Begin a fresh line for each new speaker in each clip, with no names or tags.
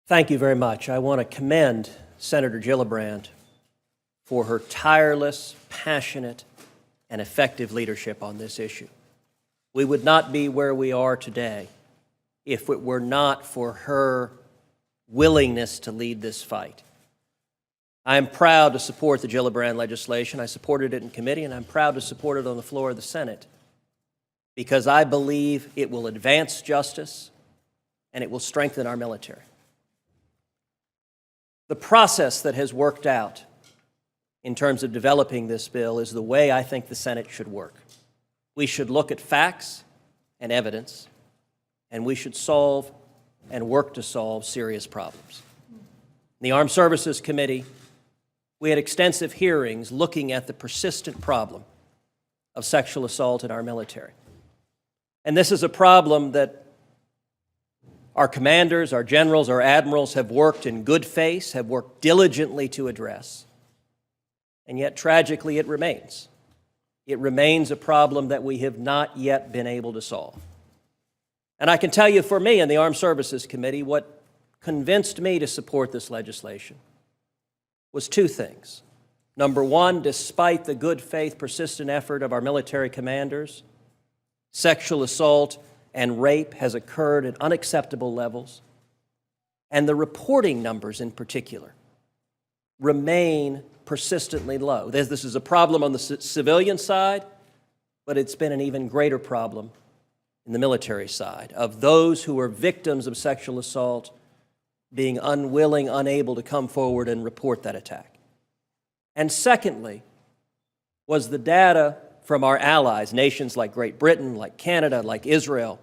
Thank you very much. I want to commend Senator Gillibrand for her tireless, passionate, and effective leadership on this issue. We would not be where we are today if it were not for her willingness to lead this fight. I am proud to support the Gillibrand legislation. I supported it in committee, and I'm proud to support it on the floor of the Senate because I believe it will advance justice and it will strengthen our military. The process that has worked out in terms of developing this bill is the way I think the Senate should work. We should look at facts and evidence, and we should solve and work to solve serious problems. In the Armed Services Committee, we had extensive hearings looking at the persistent problem of sexual assault in our military. And this is a problem that our commanders, our generals, our admirals have worked in good faith, have worked diligently to address. And yet, tragically, it remains. It remains a problem that we have not yet been able to solve. And I can tell you, for me in the Armed Services Committee, what convinced me to support this legislation was two things. Number one, despite the good faith, persistent effort of our military commanders, sexual assault and rape has occurred at unacceptable levels, and the reporting numbers in particular remain persistently low. This is a problem on the civilian side, but it's been an even greater problem in the military side of those who are victims of sexual assault being unwilling, unable to come forward and report that attack. And secondly, was the data from our allies, nations like Great Britain, like Canada, like Israel,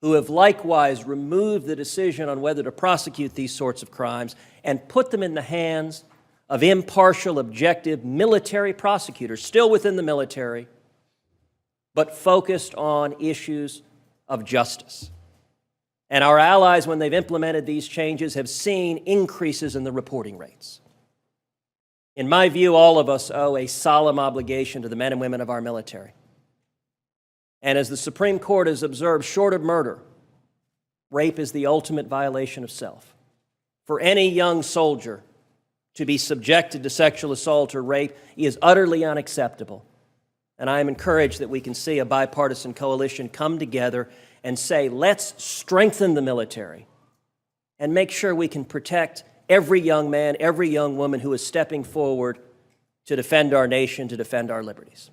who have likewise removed the decision on whether to prosecute these sorts of crimes and put them in the hands of impartial, objective military prosecutors, still within the military, but focused on issues of justice. And our allies, when they've implemented these changes, have seen increases in the reporting rates. In my view, all of us owe a solemn obligation to the men and women of our military. And as the Supreme Court has observed, short of murder, rape is the ultimate violation of self. For any young soldier to be subjected to sexual assault or rape is utterly unacceptable. And I am encouraged that we can see a bipartisan coalition come together and say, let's strengthen the military and make sure we can protect every young man, every young woman who is stepping forward to defend our nation, to defend our liberties.